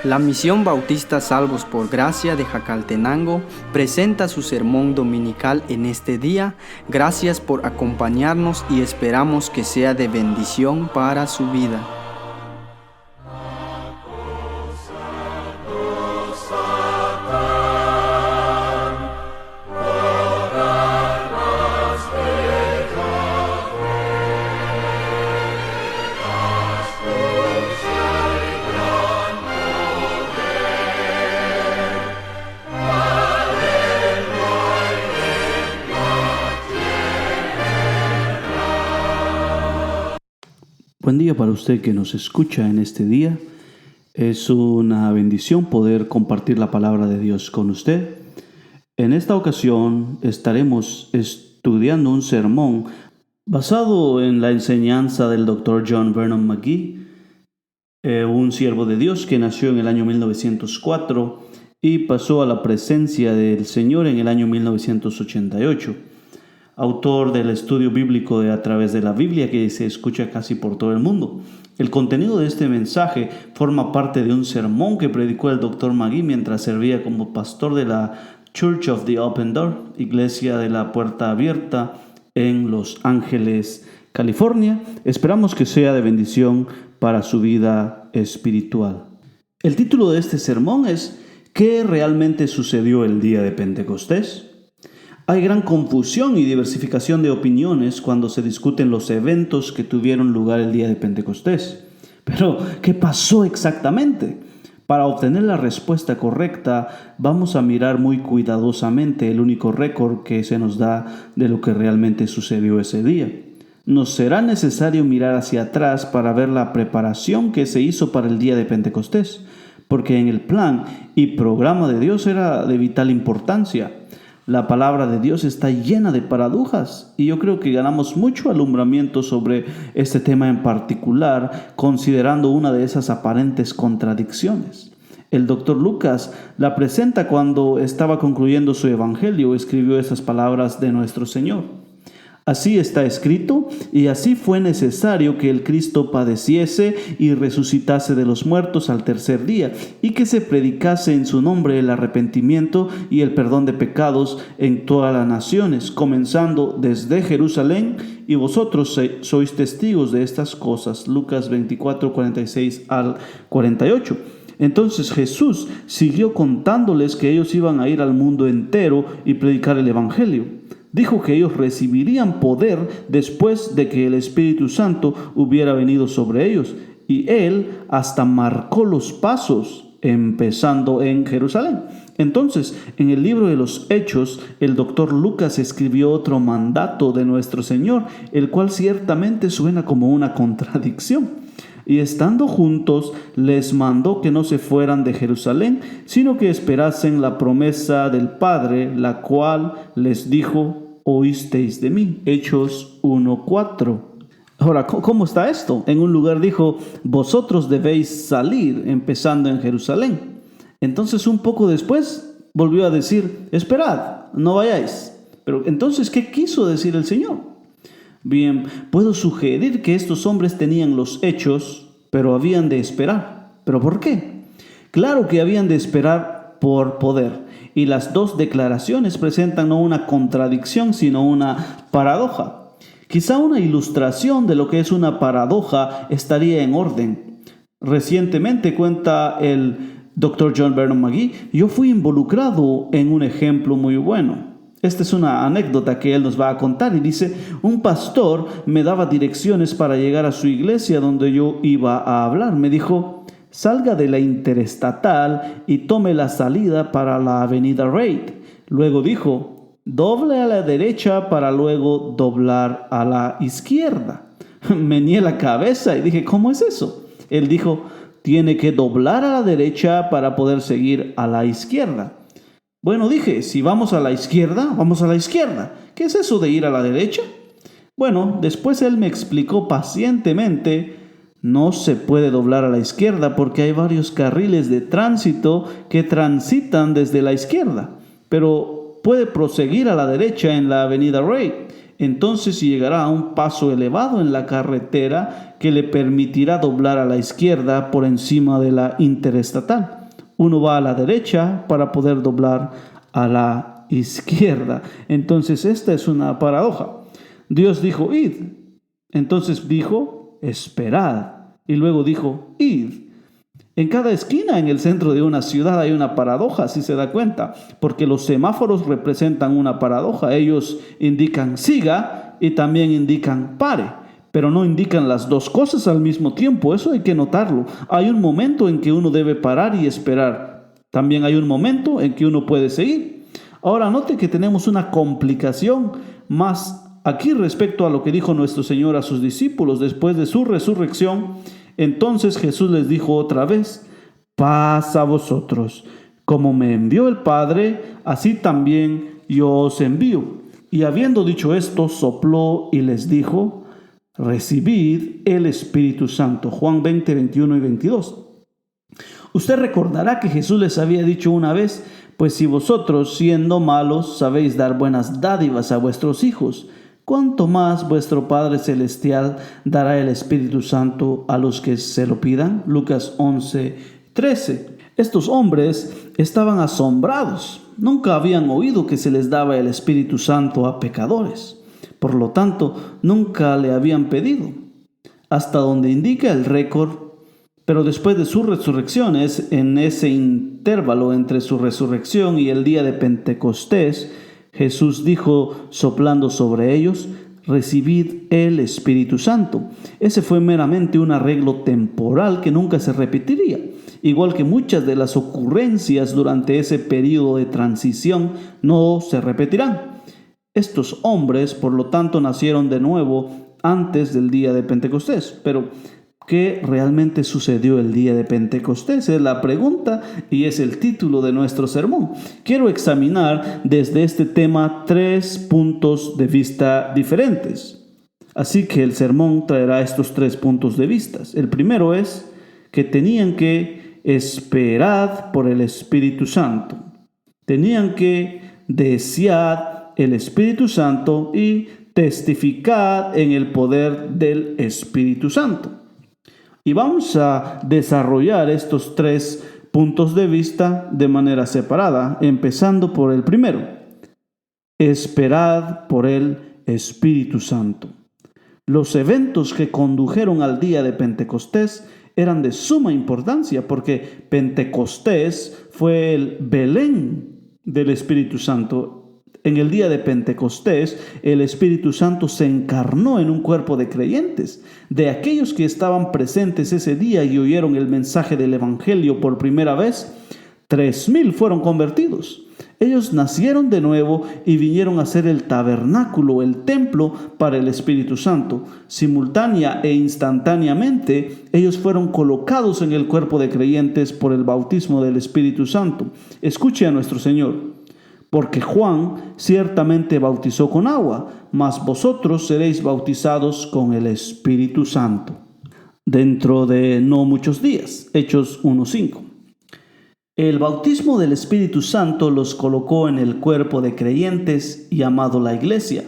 La Misión Bautista Salvos por Gracia de Jacaltenango presenta su sermón dominical en este día. Gracias por acompañarnos y esperamos que sea de bendición para su vida. Buen día para usted que nos escucha en este día. Es una bendición poder compartir la palabra de Dios con usted. En esta ocasión estaremos estudiando un sermón basado en la enseñanza del Dr. John Vernon McGee, un siervo de Dios que nació en el año 1904 y pasó a la presencia del Señor en el año 1988. Autor del estudio bíblico de A través de la Biblia, que se escucha casi por todo el mundo. El contenido de este mensaje forma parte de un sermón que predicó el Dr. McGee mientras servía como pastor de la Church of the Open Door, Iglesia de la Puerta Abierta, en Los Ángeles, California. Esperamos que sea de bendición para su vida espiritual. El título de este sermón es ¿Qué realmente sucedió el día de Pentecostés? Hay gran confusión y diversificación de opiniones cuando se discuten los eventos que tuvieron lugar el día de Pentecostés. Pero, ¿qué pasó exactamente? Para obtener la respuesta correcta, vamos a mirar muy cuidadosamente el único récord que se nos da de lo que realmente sucedió ese día. Nos será necesario mirar hacia atrás para ver la preparación que se hizo para el día de Pentecostés, porque en el plan y programa de Dios era de vital importancia. La palabra de Dios está llena de paradojas y yo creo que ganamos mucho alumbramiento sobre este tema en particular, considerando una de esas aparentes contradicciones. El Dr. Lucas la presenta cuando estaba concluyendo su evangelio, escribió esas palabras de nuestro Señor. Así está escrito, y así fue necesario que el Cristo padeciese y resucitase de los muertos al tercer día, y que se predicase en su nombre el arrepentimiento y el perdón de pecados en todas las naciones, comenzando desde Jerusalén, y vosotros sois testigos de estas cosas. Lucas 24, 46 al 48. Entonces Jesús siguió contándoles que ellos iban a ir al mundo entero y predicar el evangelio. Dijo que ellos recibirían poder después de que el Espíritu Santo hubiera venido sobre ellos. Y él hasta marcó los pasos, empezando en Jerusalén. Entonces, en el libro de los Hechos, el Dr. Lucas escribió otro mandato de nuestro Señor, el cual ciertamente suena como una contradicción. Y estando juntos, les mandó que no se fueran de Jerusalén, sino que esperasen la promesa del Padre, la cual les dijo: oísteis de mí. Hechos 1:4. Ahora, ¿cómo está esto? En un lugar dijo: vosotros debéis salir, empezando en Jerusalén. Entonces, un poco después, volvió a decir: esperad, no vayáis. Pero entonces, ¿qué quiso decir el Señor? Bien, puedo sugerir que estos hombres tenían los hechos, pero habían de esperar. ¿Pero por qué? Claro que habían de esperar por poder. Y las dos declaraciones presentan no una contradicción, sino una paradoja. Quizá una ilustración de lo que es una paradoja estaría en orden. Recientemente, cuenta el Dr. John Vernon McGee, yo fui involucrado en un ejemplo muy bueno. Esta es una anécdota que él nos va a contar y dice: un pastor me daba direcciones para llegar a su iglesia donde yo iba a hablar. Me dijo: salga de la interestatal y tome la salida para la avenida Reid. Luego dijo: doble a la derecha para luego doblar a la izquierda. Meneé la cabeza y dije: ¿cómo es eso? Él dijo: tiene que doblar a la derecha para poder seguir a la izquierda. Bueno, dije, si vamos a la izquierda, vamos a la izquierda. ¿Qué es eso de ir a la derecha? Bueno, después él me explicó pacientemente: no se puede doblar a la izquierda porque hay varios carriles de tránsito que transitan desde la izquierda, pero puede proseguir a la derecha en la avenida Reid. Entonces llegará a un paso elevado en la carretera que le permitirá doblar a la izquierda por encima de la interestatal. Uno va a la derecha para poder doblar a la izquierda. Entonces esta es una paradoja. Dios dijo, id. Entonces dijo, esperad. Y luego dijo, id. En cada esquina en el centro de una ciudad hay una paradoja, si se da cuenta, porque los semáforos representan una paradoja. Ellos indican siga y también indican pare, pero no indican las dos cosas al mismo tiempo. Eso hay que notarlo. Hay un momento en que uno debe parar y esperar. También hay un momento en que uno puede seguir. Ahora note que tenemos una complicación más aquí respecto a lo que dijo nuestro Señor a sus discípulos después de su resurrección. Entonces Jesús les dijo otra vez, paz a vosotros. Como me envió el Padre, así también yo os envío. Y habiendo dicho esto, sopló y les dijo, recibid el Espíritu Santo. Juan 20, 21 y 22. Usted recordará que Jesús les había dicho una vez, pues si vosotros, siendo malos, sabéis dar buenas dádivas a vuestros hijos, ¿cuánto más vuestro Padre Celestial dará el Espíritu Santo a los que se lo pidan? Lucas 11, 13. Estos hombres estaban asombrados. Nunca habían oído que se les daba el Espíritu Santo a pecadores. Por lo tanto, nunca le habían pedido. Hasta donde indica el récord. Pero después de su resurrección, en ese intervalo entre su resurrección y el día de Pentecostés, Jesús dijo, soplando sobre ellos, recibid el Espíritu Santo. Ese fue meramente un arreglo temporal que nunca se repetiría, igual que muchas de las ocurrencias durante ese periodo de transición no se repetirán. Estos hombres, por lo tanto, nacieron de nuevo antes del día de Pentecostés, pero ¿qué realmente sucedió el día de Pentecostés? Es la pregunta y es el título de nuestro sermón. Quiero examinar desde este tema 3 puntos de vista diferentes. Así que el sermón traerá estos 3 puntos de vista. El primero es que tenían que esperar por el Espíritu Santo. Tenían que desear el Espíritu Santo y testificar en el poder del Espíritu Santo. Y vamos a desarrollar estos 3 puntos de vista de manera separada, empezando por el primero. Esperad por el Espíritu Santo. Los eventos que condujeron al día de Pentecostés eran de suma importancia porque Pentecostés fue el Belén del Espíritu Santo. En el día de Pentecostés, el Espíritu Santo se encarnó en un cuerpo de creyentes. De aquellos que estaban presentes ese día y oyeron el mensaje del Evangelio por primera vez, 3,000 fueron convertidos. Ellos nacieron de nuevo y vinieron a ser el tabernáculo, el templo para el Espíritu Santo. Simultánea e instantáneamente, ellos fueron colocados en el cuerpo de creyentes por el bautismo del Espíritu Santo. Escuche a nuestro Señor. Porque Juan ciertamente bautizó con agua, mas vosotros seréis bautizados con el Espíritu Santo dentro de no muchos días. Hechos 1:5. El bautismo del Espíritu Santo los colocó en el cuerpo de creyentes llamado la iglesia.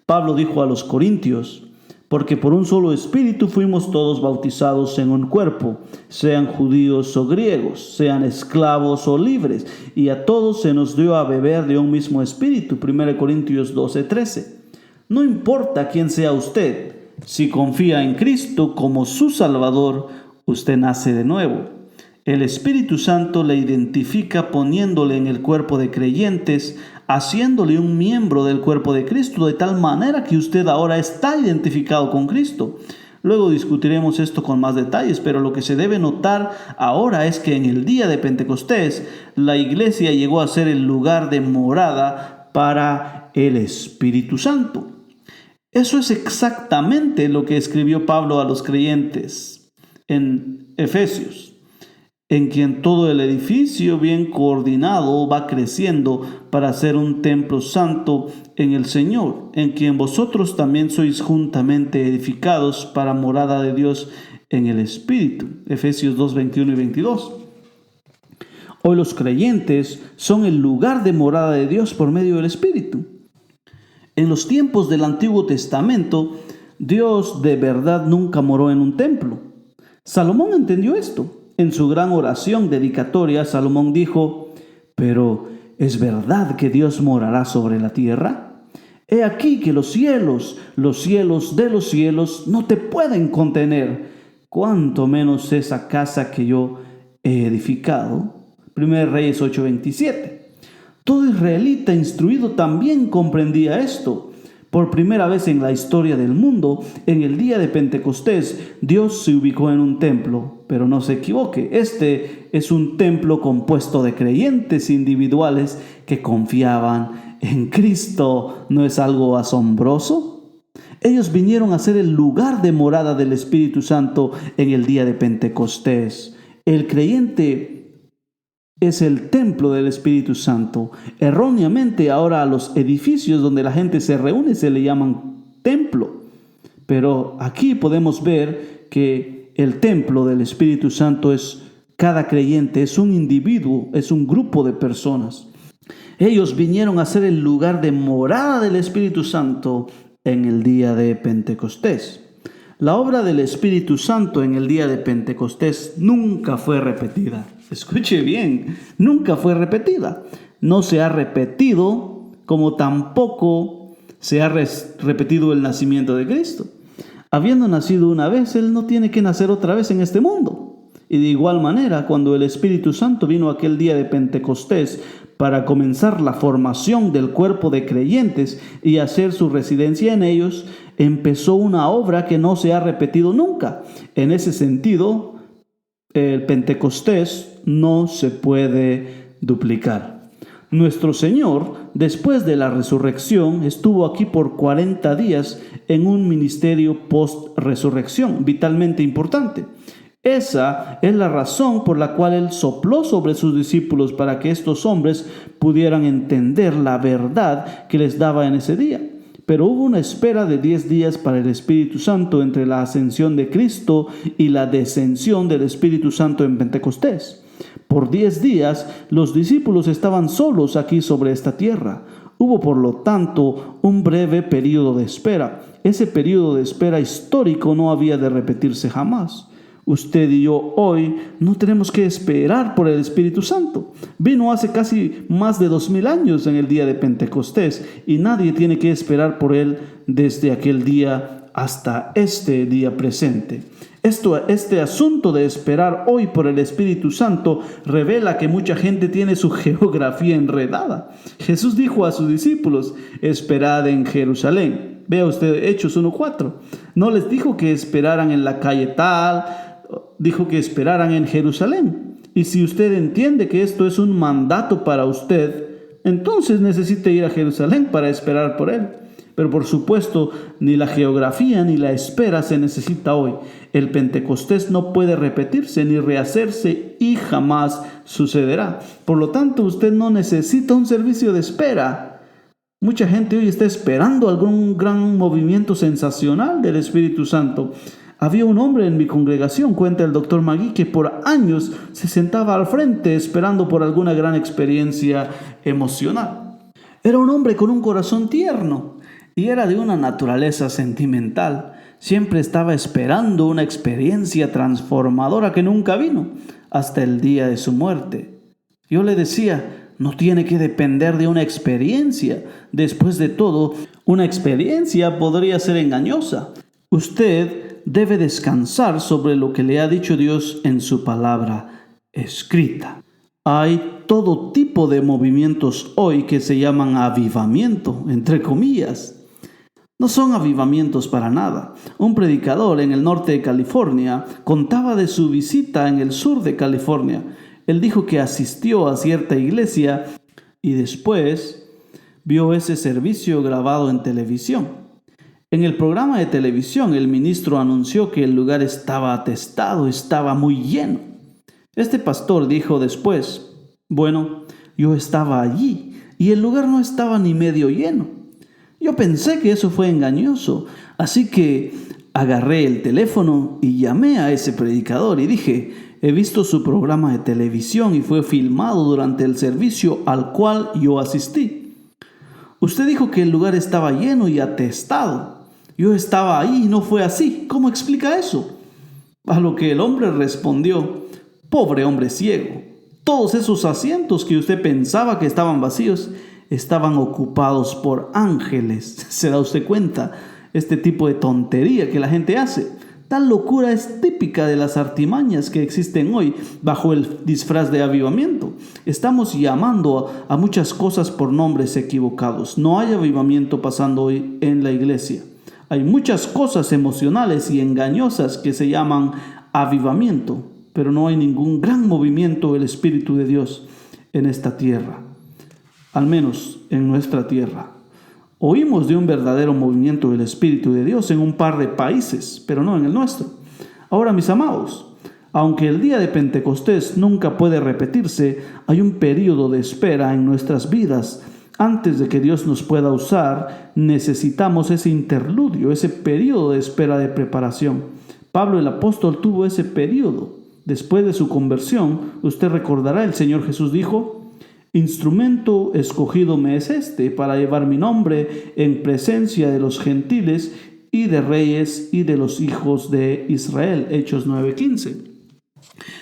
Pablo dijo a los corintios, porque por un solo espíritu fuimos todos bautizados en un cuerpo, sean judíos o griegos, sean esclavos o libres, y a todos se nos dio a beber de un mismo espíritu. 1 Corintios 12:13. No importa quién sea usted, si confía en Cristo como su Salvador, usted nace de nuevo. El Espíritu Santo le identifica poniéndole en el cuerpo de creyentes, haciéndole un miembro del cuerpo de Cristo, de tal manera que usted ahora está identificado con Cristo. Luego discutiremos esto con más detalles, pero lo que se debe notar ahora es que en el día de Pentecostés, la iglesia llegó a ser el lugar de morada para el Espíritu Santo. Eso es exactamente lo que escribió Pablo a los creyentes en Efesios, en quien todo el edificio bien coordinado va creciendo para ser un templo santo en el Señor, en quien vosotros también sois juntamente edificados para morada de Dios en el Espíritu. Efesios 2, 21 y 22. Hoy los creyentes son el lugar de morada de Dios por medio del Espíritu. En los tiempos del Antiguo Testamento, Dios de verdad nunca moró en un templo. Salomón entendió esto. En su gran oración dedicatoria, Salomón dijo: «Pero ¿es verdad que Dios morará sobre la tierra? He aquí que los cielos de los cielos no te pueden contener, cuanto menos esa casa que yo he edificado». 1 Reyes 8:27. Todo israelita instruido también comprendía esto. Por primera vez en la historia del mundo, en el día de Pentecostés, Dios se ubicó en un templo. Pero no se equivoque, este es un templo compuesto de creyentes individuales que confiaban en Cristo. ¿No es algo asombroso? Ellos vinieron a ser el lugar de morada del Espíritu Santo en el día de Pentecostés. El creyente es el templo del Espíritu Santo. Erróneamente ahora a los edificios donde la gente se reúne se le llaman templo. Pero aquí podemos ver que el templo del Espíritu Santo es cada creyente, es un individuo, es un grupo de personas. Ellos vinieron a ser el lugar de morada del Espíritu Santo en el día de Pentecostés. La obra del Espíritu Santo en el día de Pentecostés nunca fue repetida. Escuche bien, nunca fue repetida. No se ha repetido, como tampoco se ha repetido el nacimiento de Cristo. Habiendo nacido una vez, Él no tiene que nacer otra vez en este mundo. Y de igual manera, cuando el Espíritu Santo vino aquel día de Pentecostés para comenzar la formación del cuerpo de creyentes y hacer su residencia en ellos, empezó una obra que no se ha repetido nunca. En ese sentido, el Pentecostés no se puede duplicar. Nuestro Señor, después de la resurrección, estuvo aquí por 40 días en un ministerio post-resurrección, vitalmente importante. Esa es la razón por la cual Él sopló sobre sus discípulos para que estos hombres pudieran entender la verdad que les daba en ese día. Pero hubo una espera de 10 días para el Espíritu Santo entre la ascensión de Cristo y la descensión del Espíritu Santo en Pentecostés. Por 10 días los discípulos estaban solos aquí sobre esta tierra. Hubo por lo tanto un breve periodo de espera. Ese periodo de espera histórico no había de repetirse jamás. Usted y yo hoy no tenemos que esperar por el Espíritu Santo. Vino hace casi más de 2000 años en el día de Pentecostés y nadie tiene que esperar por Él desde aquel día hasta este día presente. Este asunto de esperar hoy por el Espíritu Santo revela que mucha gente tiene su geografía enredada. Jesús dijo a sus discípulos: esperad en Jerusalén. Vea usted Hechos 1:4. No les dijo que esperaran en la calle tal, dijo que esperaran en Jerusalén. Y si usted entiende que esto es un mandato para usted, entonces necesita ir a Jerusalén para esperar por Él. Pero por supuesto, ni la geografía ni la espera se necesita hoy. El Pentecostés no puede repetirse ni rehacerse y jamás sucederá. Por lo tanto, usted no necesita un servicio de espera. Mucha gente hoy está esperando algún gran movimiento sensacional del Espíritu Santo. Había un hombre en mi congregación, cuenta el doctor Magui, que por años se sentaba al frente esperando por alguna gran experiencia emocional. Era un hombre con un corazón tierno y era de una naturaleza sentimental. Siempre estaba esperando una experiencia transformadora que nunca vino hasta el día de su muerte. Yo le decía: no tiene que depender de una experiencia. Después de todo, una experiencia podría ser engañosa. Usted debe descansar sobre lo que le ha dicho Dios en su palabra escrita. Hay todo tipo de movimientos hoy que se llaman avivamiento, entre comillas. No son avivamientos para nada. Un predicador en el norte de California contaba de su visita en el sur de California. Él dijo que asistió a cierta iglesia y después vio ese servicio grabado en televisión. En el programa de televisión, el ministro anunció que el lugar estaba atestado, estaba muy lleno. Este pastor dijo después: bueno, yo estaba allí y el lugar no estaba ni medio lleno. Yo pensé que eso fue engañoso, así que agarré el teléfono y llamé a ese predicador y dije: he visto su programa de televisión y fue filmado durante el servicio al cual yo asistí. Usted dijo que el lugar estaba lleno y atestado. Yo estaba ahí y no fue así. ¿Cómo explica eso? A lo que el hombre respondió: pobre hombre ciego, todos esos asientos que usted pensaba que estaban vacíos estaban ocupados por ángeles. ¿Se da usted cuenta? Este tipo de tontería que la gente hace. Tal locura es típica de las artimañas que existen hoy bajo el disfraz de avivamiento. Estamos llamando a muchas cosas por nombres equivocados. No hay avivamiento pasando hoy en la iglesia. Hay muchas cosas emocionales y engañosas que se llaman avivamiento, pero no hay ningún gran movimiento del Espíritu de Dios en esta tierra, al menos en nuestra tierra. Oímos de un verdadero movimiento del Espíritu de Dios en un par de países, pero no en el nuestro. Ahora, mis amados, aunque el día de Pentecostés nunca puede repetirse, hay un periodo de espera en nuestras vidas. Antes de que Dios nos pueda usar, necesitamos ese interludio, ese periodo de espera de preparación. Pablo el apóstol tuvo ese periodo. Después de su conversión, usted recordará, el Señor Jesús dijo: instrumento escogido me es este para llevar mi nombre en presencia de los gentiles y de reyes y de los hijos de Israel. Hechos 9:15.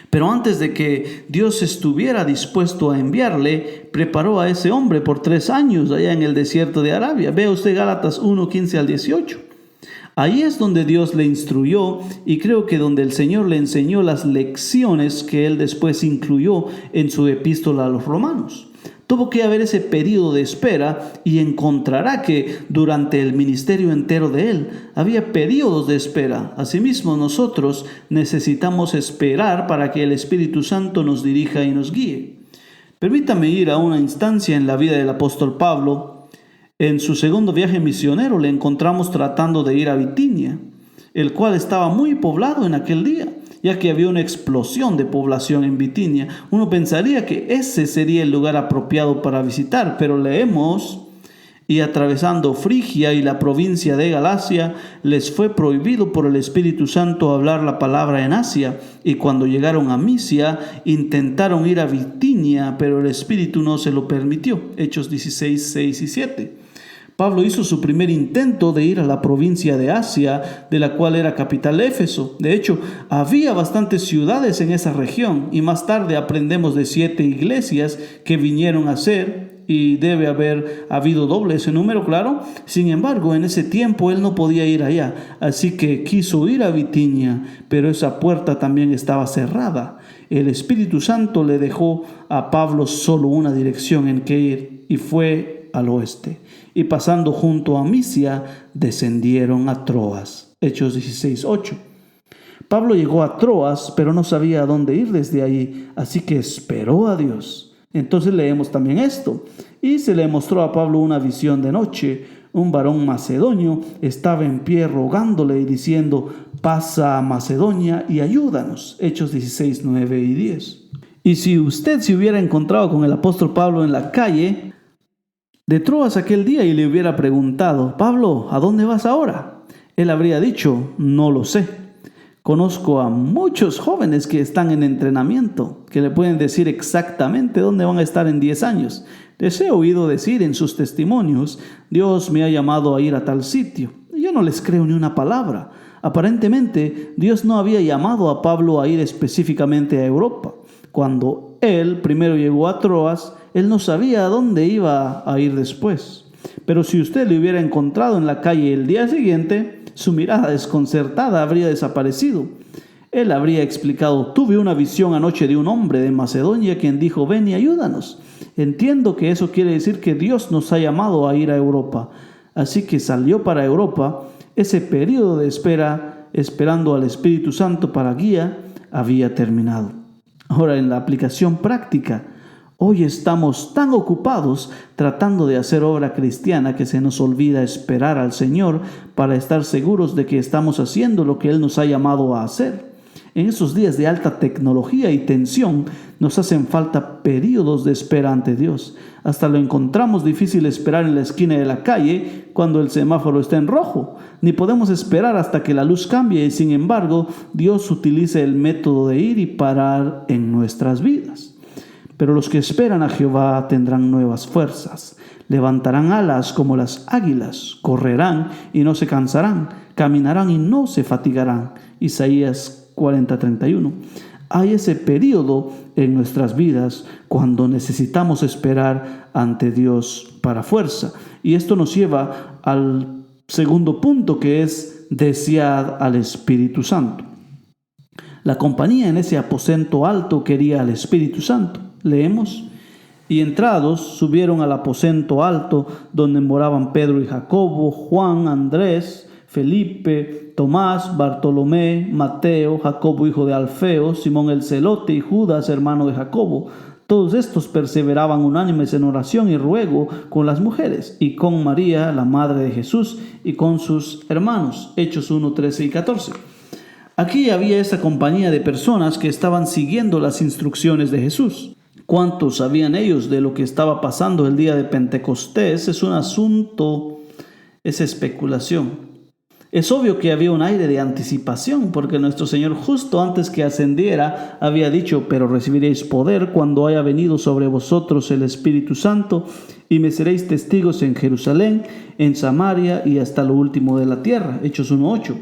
Pero antes de que Dios estuviera dispuesto a enviarle, preparó a ese hombre por 3 años allá en el desierto de Arabia. Vea usted Gálatas 1:15 al 18. Ahí es donde Dios le instruyó, y creo que donde el Señor le enseñó las lecciones que él después incluyó en su epístola a los romanos. Tuvo que haber ese periodo de espera, y encontrará que durante el ministerio entero de él había periodos de espera. Asimismo, nosotros necesitamos esperar para que el Espíritu Santo nos dirija y nos guíe. Permítame ir a una instancia en la vida del apóstol Pablo. En su segundo viaje misionero le encontramos tratando de ir a Bitinia, el cual estaba muy poblado en aquel día, ya que había una explosión de población en Bitinia. Uno pensaría que ese sería el lugar apropiado para visitar, pero leemos: y atravesando Frigia y la provincia de Galacia, les fue prohibido por el Espíritu Santo hablar la palabra en Asia, y cuando llegaron a Misia, intentaron ir a Bitinia, pero el Espíritu no se lo permitió. Hechos 16, 6 y 7. Pablo hizo su primer intento de ir a la provincia de Asia, de la cual era capital Éfeso. De hecho, había bastantes ciudades en esa región, y más tarde aprendemos de 7 iglesias que vinieron a ser, y debe haber habido doble ese número, claro. Sin embargo, en ese tiempo él no podía ir allá, así que quiso ir a Bitinia, pero esa puerta también estaba cerrada. El Espíritu Santo le dejó a Pablo solo una dirección en que ir, y fue al oeste. Y pasando junto a Misia, descendieron a Troas. Hechos 16:8. Pablo llegó a Troas, pero no sabía a dónde ir desde allí, así que esperó a Dios. Entonces leemos también esto: y se le mostró a Pablo una visión de noche. Un varón macedonio estaba en pie rogándole y diciendo: pasa a Macedonia y ayúdanos. Hechos 16, 9 y 10. Y si usted se hubiera encontrado con el apóstol Pablo en la calle de Troas aquel día y le hubiera preguntado: Pablo, ¿a dónde vas ahora?, él habría dicho: no lo sé. Conozco a muchos jóvenes que están en entrenamiento, que le pueden decir exactamente dónde van a estar en 10 años. Les he oído decir en sus testimonios: Dios me ha llamado a ir a tal sitio. Yo no les creo ni una palabra. Aparentemente, Dios no había llamado a Pablo a ir específicamente a Europa. Cuando él primero llegó a Troas, él no sabía a dónde iba a ir después. Pero si usted le hubiera encontrado en la calle el día siguiente, su mirada desconcertada habría desaparecido. Él habría explicado: tuve una visión anoche de un hombre de Macedonia quien dijo: ven y ayúdanos. Entiendo que eso quiere decir que Dios nos ha llamado a ir a Europa. Así que salió para Europa. Ese periodo de espera, esperando al Espíritu Santo para guía, había terminado. Ahora, en la aplicación práctica, hoy estamos tan ocupados tratando de hacer obra cristiana que se nos olvida esperar al Señor para estar seguros de que estamos haciendo lo que Él nos ha llamado a hacer. En esos días de alta tecnología y tensión, nos hacen falta periodos de espera ante Dios. Hasta lo encontramos difícil esperar en la esquina de la calle cuando el semáforo está en rojo. Ni podemos esperar hasta que la luz cambie, y sin embargo, Dios utiliza el método de ir y parar en nuestras vidas. Pero los que esperan a Jehová tendrán nuevas fuerzas. Levantarán alas como las águilas, correrán y no se cansarán, caminarán y no se fatigarán. Isaías 40:31. Hay ese periodo en nuestras vidas cuando necesitamos esperar ante Dios para fuerza. Y esto nos lleva al segundo punto, que es desear al Espíritu Santo. La compañía en ese aposento alto quería al Espíritu Santo. Leemos: y entrados subieron al aposento alto donde moraban Pedro y Jacobo, Juan, Andrés, Felipe, Tomás, Bartolomé, Mateo, Jacobo hijo de Alfeo, Simón el celote y Judas hermano de Jacobo. Todos estos perseveraban unánimes en oración y ruego con las mujeres y con María, la madre de Jesús, y con sus hermanos. Hechos 1, 13 y 14. Aquí había esta compañía de personas que estaban siguiendo las instrucciones de Jesús. ¿Cuántos sabían ellos de lo que estaba pasando el día de Pentecostés? Es un asunto, es especulación. Es obvio que había un aire de anticipación, porque nuestro Señor justo antes que ascendiera había dicho: pero recibiréis poder cuando haya venido sobre vosotros el Espíritu Santo, y me seréis testigos en Jerusalén, en Samaria y hasta lo último de la tierra. Hechos 1:8.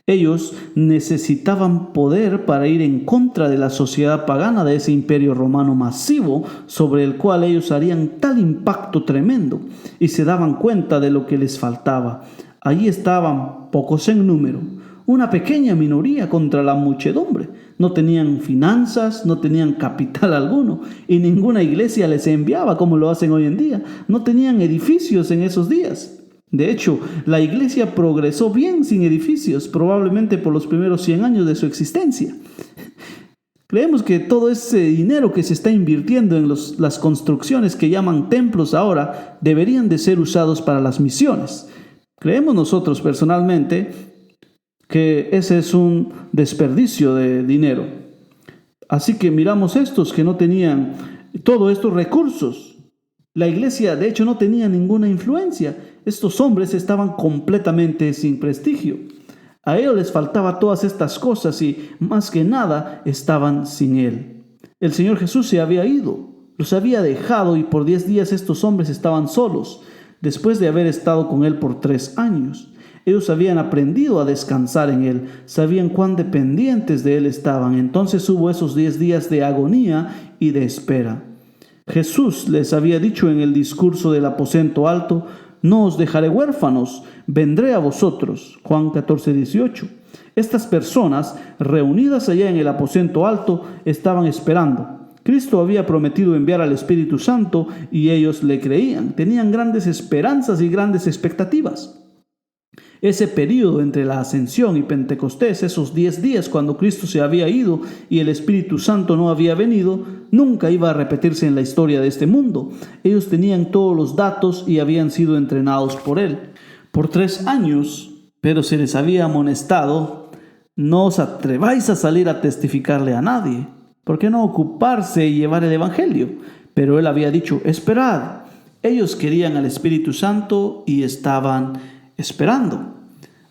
Ellos necesitaban poder para ir en contra de la sociedad pagana, de ese imperio romano masivo sobre el cual ellos harían tal impacto tremendo, y se daban cuenta de lo que les faltaba. Allí estaban pocos en número, una pequeña minoría contra la muchedumbre. No tenían finanzas, no tenían capital alguno, y ninguna iglesia les enviaba como lo hacen hoy en día. No tenían edificios en esos días. De hecho, la iglesia progresó bien sin edificios, probablemente por los primeros 100 años de su existencia. Creemos que todo ese dinero que se está invirtiendo en las construcciones que llaman templos ahora deberían de ser usados para las misiones. Creemos nosotros personalmente que ese es un desperdicio de dinero. Así que miramos estos que no tenían todos estos recursos. La iglesia, de hecho, no tenía ninguna influencia. Estos hombres estaban completamente sin prestigio. A ellos les faltaba todas estas cosas y, más que nada, estaban sin Él. El Señor Jesús se había ido, los había dejado, y por 10 días estos hombres estaban solos, después de haber estado con Él por 3 años. Ellos habían aprendido a descansar en Él, sabían cuán dependientes de Él estaban. Entonces hubo esos 10 días de agonía y de espera. Jesús les había dicho en el discurso del aposento alto: no os dejaré huérfanos, vendré a vosotros. Juan 14:18. Estas personas, reunidas allá en el aposento alto, estaban esperando. Cristo había prometido enviar al Espíritu Santo y ellos le creían. Tenían grandes esperanzas y grandes expectativas. Ese periodo entre la ascensión y Pentecostés, esos 10 días cuando Cristo se había ido y el Espíritu Santo no había venido, nunca iba a repetirse en la historia de este mundo. Ellos tenían todos los datos y habían sido entrenados por Él. Por 3 años, pero se les había amonestado: no os atreváis a salir a testificarle a nadie. ¿Por qué no ocuparse y llevar el Evangelio? Pero Él había dicho: esperad. Ellos querían al Espíritu Santo y estaban esperando.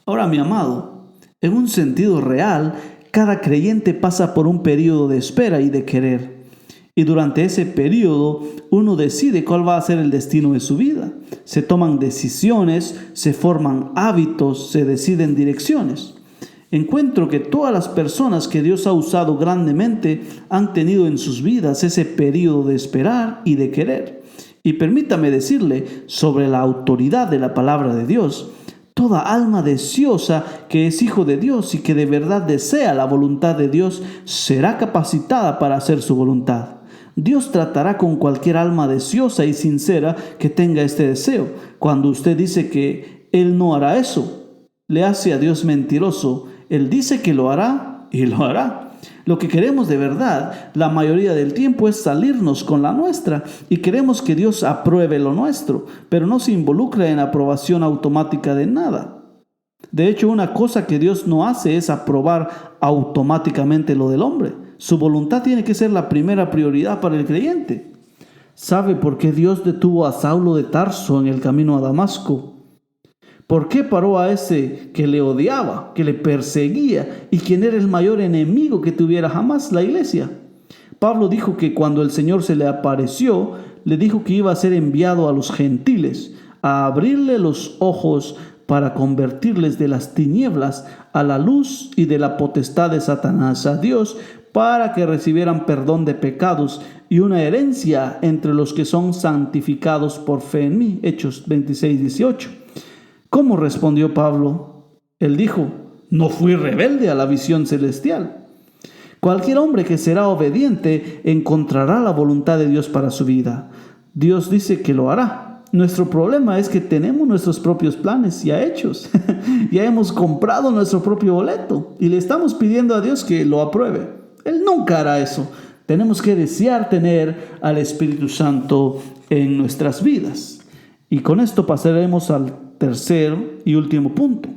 Ahora, mi amado, en un sentido real, cada creyente pasa por un periodo de espera y de querer. Y durante ese periodo, uno decide cuál va a ser el destino de su vida. Se toman decisiones, se forman hábitos, se deciden direcciones. Encuentro que todas las personas que Dios ha usado grandemente han tenido en sus vidas ese periodo de esperar y de querer. Y permítame decirle, sobre la autoridad de la palabra de Dios, toda alma deseosa que es hijo de Dios y que de verdad desea la voluntad de Dios será capacitada para hacer su voluntad. Dios tratará con cualquier alma deseosa y sincera que tenga este deseo. Cuando usted dice que Él no hará eso, le hace a Dios mentiroso. Él dice que lo hará y lo hará. Lo que queremos de verdad, la mayoría del tiempo, es salirnos con la nuestra y queremos que Dios apruebe lo nuestro, pero no se involucra en aprobación automática de nada. De hecho, una cosa que Dios no hace es aprobar automáticamente lo del hombre. Su voluntad tiene que ser la primera prioridad para el creyente. ¿Sabe por qué Dios detuvo a Saulo de Tarso en el camino a Damasco? ¿Por qué paró a ese que le odiaba, que le perseguía y quien era el mayor enemigo que tuviera jamás la iglesia? Pablo dijo que cuando el Señor se le apareció, le dijo que iba a ser enviado a los gentiles, a abrirle los ojos para convertirles de las tinieblas a la luz y de la potestad de Satanás a Dios, para que recibieran perdón de pecados y una herencia entre los que son santificados por fe en mí. Hechos 26:18. ¿Cómo respondió Pablo? Él dijo: no fui rebelde a la visión celestial. Cualquier hombre que será obediente encontrará la voluntad de Dios para su vida. Dios dice que lo hará. Nuestro problema es que tenemos nuestros propios planes ya hechos. Ya hemos comprado nuestro propio boleto y le estamos pidiendo a Dios que lo apruebe. Él nunca hará eso. Tenemos que desear tener al Espíritu Santo en nuestras vidas. Y con esto pasaremos al tercer y último punto.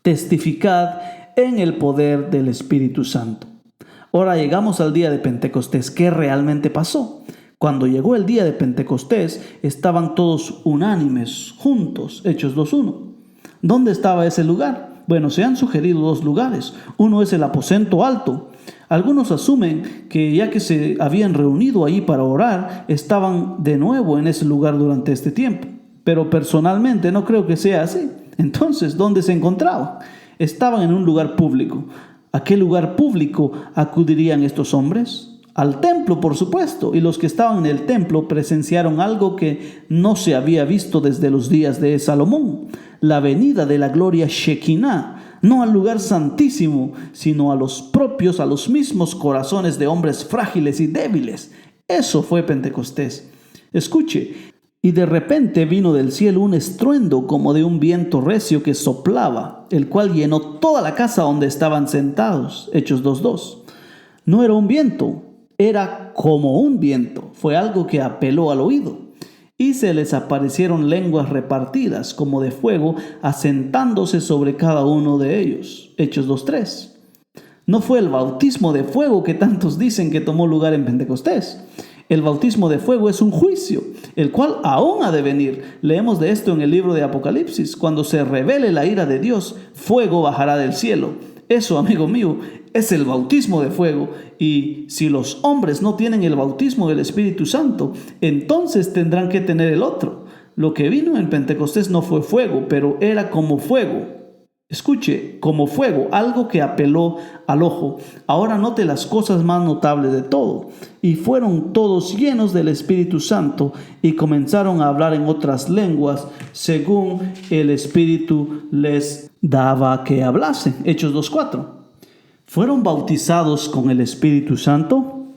Testificad en el poder del Espíritu Santo. Ahora llegamos al día de Pentecostés. ¿Qué realmente pasó? Cuando llegó el día de Pentecostés, estaban todos unánimes, juntos. Hechos 2:1. ¿Dónde estaba ese lugar? Bueno, se han sugerido dos lugares. Uno es el aposento alto. Algunos asumen que ya que se habían reunido ahí para orar, estaban de nuevo en ese lugar durante este tiempo. Pero personalmente no creo que sea así. Entonces, ¿dónde se encontraban? Estaban en un lugar público. ¿A qué lugar público acudirían estos hombres? Al templo, por supuesto. Y los que estaban en el templo presenciaron algo que no se había visto desde los días de Salomón: la venida de la gloria Shekinah. No al lugar santísimo, sino a los mismos corazones de hombres frágiles y débiles. Eso fue Pentecostés. Escuche: y de repente vino del cielo un estruendo como de un viento recio que soplaba, el cual llenó toda la casa donde estaban sentados. Hechos 2:2. No era un viento, era como un viento. Fue algo que apeló al oído. Y se les aparecieron lenguas repartidas como de fuego, asentándose sobre cada uno de ellos. Hechos 2:3. No fue el bautismo de fuego que tantos dicen que tomó lugar en Pentecostés. El bautismo de fuego es un juicio, el cual aún ha de venir. Leemos de esto en el libro de Apocalipsis. Cuando se revele la ira de Dios, fuego bajará del cielo. Eso, amigo mío, es el bautismo de fuego. Y si los hombres no tienen el bautismo del Espíritu Santo, entonces tendrán que tener el otro. Lo que vino en Pentecostés no fue fuego, pero era como fuego. Escuche, como fuego, algo que apeló al ojo. Ahora note las cosas más notables de todo. Y fueron todos llenos del Espíritu Santo y comenzaron a hablar en otras lenguas según el Espíritu les daba que hablasen. Hechos 2:4. ¿Fueron bautizados con el Espíritu Santo?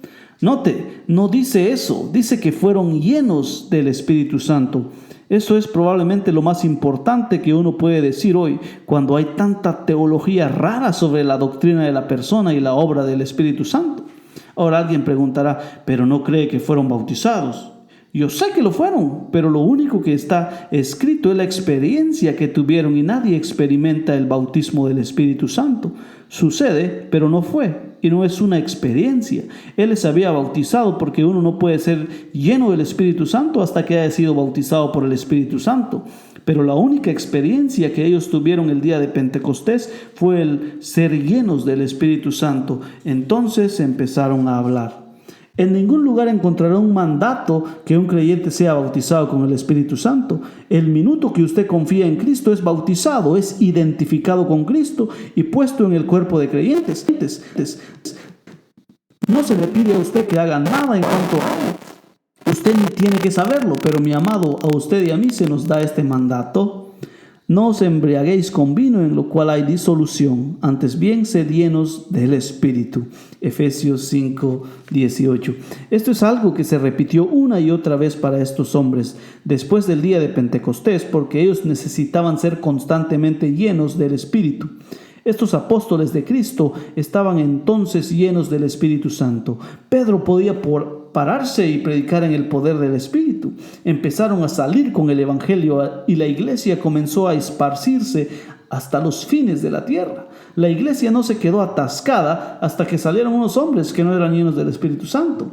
Note, no dice eso, dice que fueron llenos del Espíritu Santo. Eso es probablemente lo más importante que uno puede decir hoy, cuando hay tanta teología rara sobre la doctrina de la persona y la obra del Espíritu Santo. Ahora alguien preguntará: ¿pero no cree que fueron bautizados? Yo sé que lo fueron, pero lo único que está escrito es la experiencia que tuvieron y nadie experimenta el bautismo del Espíritu Santo. Sucede, pero no fue y no es una experiencia. Él les había bautizado porque uno no puede ser lleno del Espíritu Santo hasta que haya sido bautizado por el Espíritu Santo. Pero la única experiencia que ellos tuvieron el día de Pentecostés fue el ser llenos del Espíritu Santo. Entonces empezaron a hablar. En ningún lugar encontrará un mandato que un creyente sea bautizado con el Espíritu Santo. El minuto que usted confía en Cristo es bautizado, es identificado con Cristo y puesto en el cuerpo de creyentes. No se le pide a usted que haga nada en cuanto a él. Usted ni tiene que saberlo, pero mi amado, a usted y a mí se nos da este mandato. No os embriaguéis con vino, en lo cual hay disolución, antes bien sed llenos del Espíritu. Efesios 5:18. Esto es algo que se repitió una y otra vez para estos hombres después del día de Pentecostés, porque ellos necesitaban ser constantemente llenos del Espíritu. Estos apóstoles de Cristo estaban entonces llenos del Espíritu Santo. Pedro podía pararse y predicar en el poder del Espíritu. Empezaron a salir con el Evangelio y la iglesia comenzó a esparcirse hasta los fines de la tierra. La iglesia no se quedó atascada hasta que salieron unos hombres que no eran llenos del Espíritu Santo.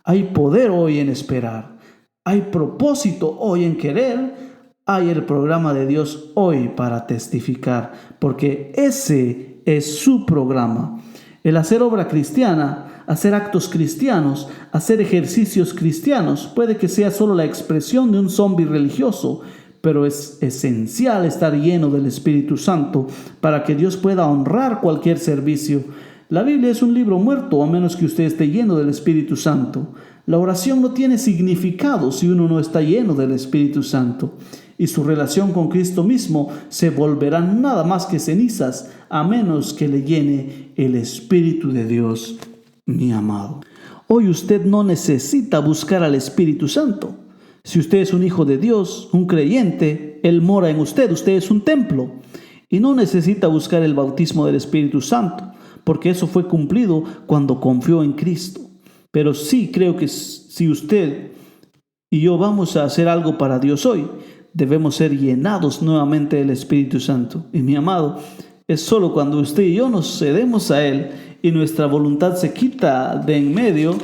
Hay poder hoy en esperar. Hay propósito hoy en querer. Hay el programa de Dios hoy para testificar, porque ese es su programa. El hacer obra cristiana, hacer actos cristianos, hacer ejercicios cristianos, puede que sea solo la expresión de un zombi religioso, pero es esencial estar lleno del Espíritu Santo para que Dios pueda honrar cualquier servicio. La Biblia es un libro muerto a menos que usted esté lleno del Espíritu Santo. La oración no tiene significado si uno no está lleno del Espíritu Santo. Y su relación con Cristo mismo se volverá nada más que cenizas a menos que le llene el Espíritu de Dios, mi amado. Hoy usted no necesita buscar al Espíritu Santo. Si usted es un hijo de Dios, un creyente, Él mora en usted es un templo. Y no necesita buscar el bautismo del Espíritu Santo, porque eso fue cumplido cuando confió en Cristo. Pero sí creo que si usted y yo vamos a hacer algo para Dios hoy, debemos ser llenados nuevamente del Espíritu Santo. Y mi amado, es solo cuando usted y yo nos cedemos a Él y nuestra voluntad se quita de en medio,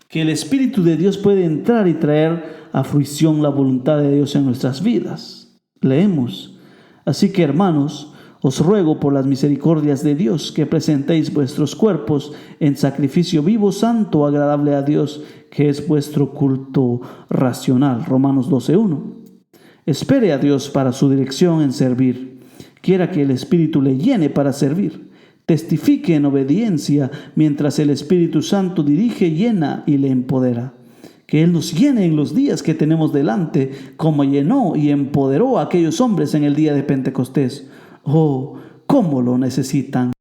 que el Espíritu de Dios puede entrar y traer a fruición la voluntad de Dios en nuestras vidas. Leemos: así que, hermanos, os ruego por las misericordias de Dios que presentéis vuestros cuerpos en sacrificio vivo, santo, agradable a Dios, que es vuestro culto racional. Romanos 12:1. Espere a Dios para su dirección en servir. Quiera que el Espíritu le llene para servir. Testifique en obediencia mientras el Espíritu Santo dirige, llena y le empodera. Que Él nos llene en los días que tenemos delante, como llenó y empoderó a aquellos hombres en el día de Pentecostés. ¡Oh, cómo lo necesitan!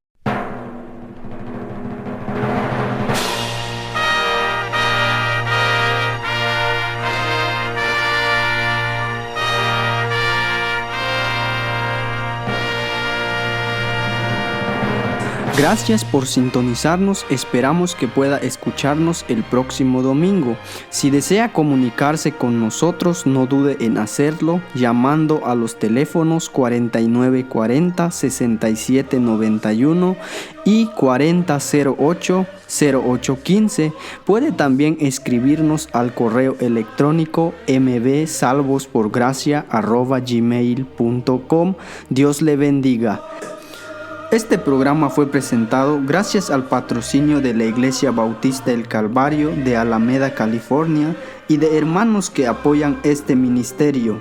Gracias por sintonizarnos, esperamos que pueda escucharnos el próximo domingo. Si desea comunicarse con nosotros, no dude en hacerlo llamando a los teléfonos 4940-6791 y 4008-0815. Puede también escribirnos al correo electrónico mbsalvosporgracia@gmail.com. Dios le bendiga. Este programa fue presentado gracias al patrocinio de la Iglesia Bautista del Calvario de Alameda, California, y de hermanos que apoyan este ministerio.